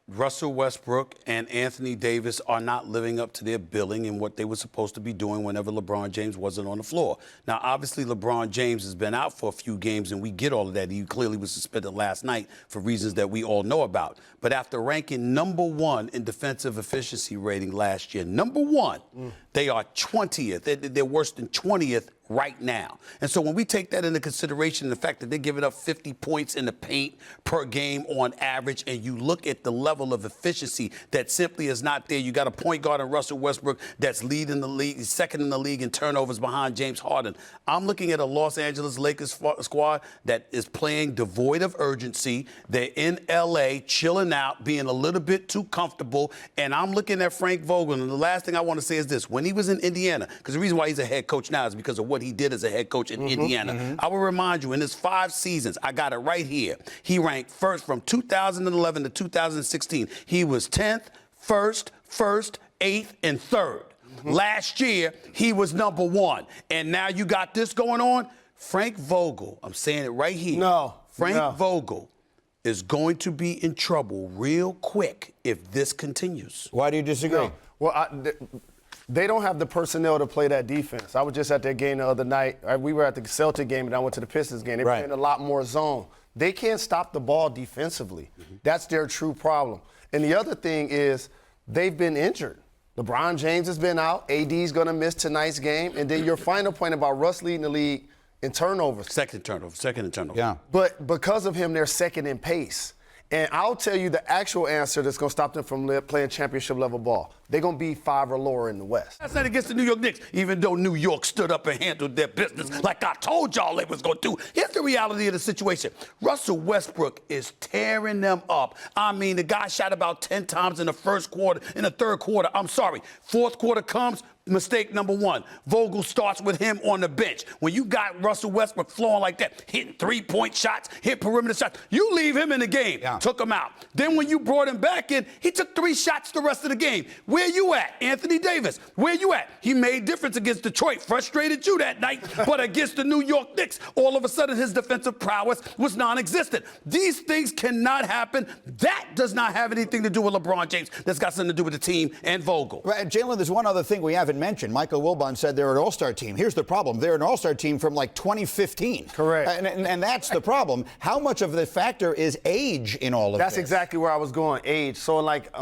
Russell Westbrook and Anthony Davis are not living up to their billing and what they were supposed to be doing whenever LeBron James wasn't on the floor. Now, obviously, LeBron James has been out for a few games, and we get all of that. He clearly was suspended last night for reasons that we all know about. But after ranking number 1 in defensive efficiency rating last year, number 1, they are 20th. They're worse than 20th right now. And so when we take that into consideration, the fact that they're giving up 50 points in the paint per game on average, and you look at the level of efficiency that simply is not there. You got a point guard in Russell Westbrook that's leading the league, second in the league in turnovers behind James Harden. I'm looking at a Los Angeles Lakers squad that is playing devoid of urgency. They're in L.A., chilling out, being a little bit too comfortable. And I'm looking at Frank Vogel, and the last thing I want to say is this. When he was in Indiana, because the reason why he's a head coach now is because of what he did as a head coach in Indiana. I will remind you, in his 5 seasons, I got it right here, he ranked first from 2011 to 2016. He was 10th, 1st, 8th, and 3rd. Last year, he was number 1. And now you got this going on. Frank Vogel, I'm saying it right here. Frank Vogel is going to be in trouble real quick if this continues. Why do you disagree? No. Well, they don't have the personnel to play that defense. I was just at that game the other night. We were at the Celtic game, and I went to the Pistons game. They're playing a lot more zone. They can't stop the ball defensively. That's their true problem. And the other thing is they've been injured. LeBron James has been out. AD's going to miss tonight's game. And then your final point about Russ leading the league in turnovers. Second in turnover. Yeah. But because of him, they're second in pace. And I'll tell you the actual answer that's going to stop them from playing championship-level ball. They're going to be 5 or lower in the West. That's not against the New York Knicks, even though New York stood up and handled their business like I told y'all they was going to do. Here's the reality of the situation. Russell Westbrook is tearing them up. I mean, the guy shot about 10 times in the first quarter, in the third quarter. I'm sorry. Fourth quarter comes, mistake number 1. Vogel starts with him on the bench. When you got Russell Westbrook flowing like that, hitting 3-point shots, hit perimeter shots, you leave him in the game. Took him out. Then when you brought him back in, he took 3 shots the rest of the game. Where you at? Anthony Davis, where you at? He made difference against Detroit. Frustrated you that night. But against the New York Knicks, all of a sudden his defensive prowess was non-existent. These things cannot happen. That does not have anything to do with LeBron James. That's got something to do with the team and Vogel. Right, Jalen, there's one other thing we haven't mentioned. Michael Wilbon said they're an all-star team. Here's the problem. They're an all-star team from like 2015. Correct. And that's the problem. How much of the factor is age in all of this? That's exactly where I was going, age. So like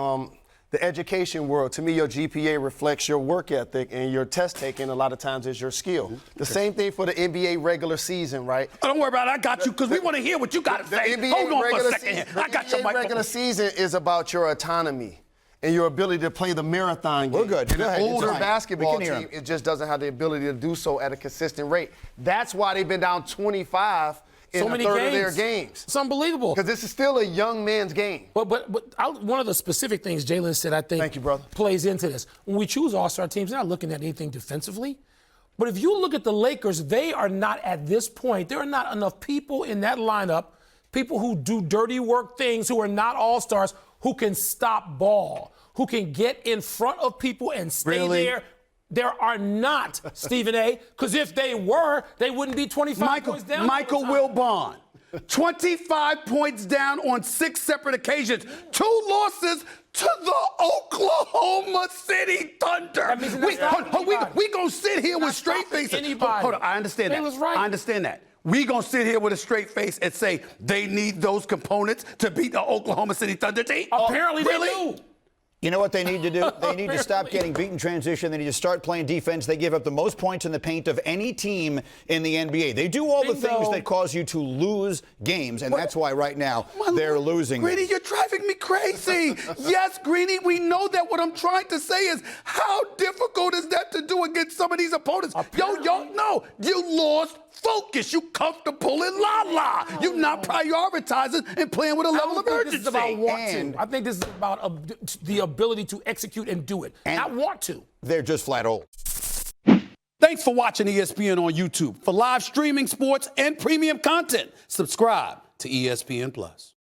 the education world, to me, your GPA reflects your work ethic, and your test taking a lot of times is your skill. The same thing for the NBA regular season, right? Oh, don't worry about it. I got you, because we want to hear what you got to say. Hold on for a second here. I got your mic. The regular season is about your autonomy and your ability to play the marathon game. We're good. And an older basketball team, it just doesn't have the ability to do so at a consistent rate. That's why they've been down 25 in a third of their games. It's unbelievable. Because this is still a young man's game. But one of the specific things Jalen said, I think, thank you, brother, plays into this. When we choose all-star teams, they're not looking at anything defensively. But if you look at the Lakers, they are not at this point. There are not enough people in that lineup, people who do dirty work things, who are not all-stars, who can stop ball, who can get in front of people and stay there. There are not, Stephen A., because if they were, they wouldn't be 25 points down. Michael Wilbon, 25 points down on 6 separate occasions. 2 losses to the Oklahoma City Thunder. We gonna sit here with straight faces. Hold on, I understand that. I understand that. We gonna sit here with a straight face and say they need those components to beat the Oklahoma City Thunder team? Apparently they do. You know what they need to do? They need to stop getting beat in transition. They need to start playing defense. They give up the most points in the paint of any team in the NBA. They do all the things that cause you to lose games, and that's why right now they're losing. Greeny, you're driving me crazy. Yes, Greeny, we know that. What I'm trying to say is, how difficult is that to do against some of these opponents? No, you lost focus. You comfortable in la-la. You're not prioritizing and playing with a level of urgency. This is about want to. I think this is about the ability to execute and do it. Not want to. They're just flat old. Thanks for watching ESPN on YouTube. For live streaming, sports, and premium content, subscribe to ESPN+.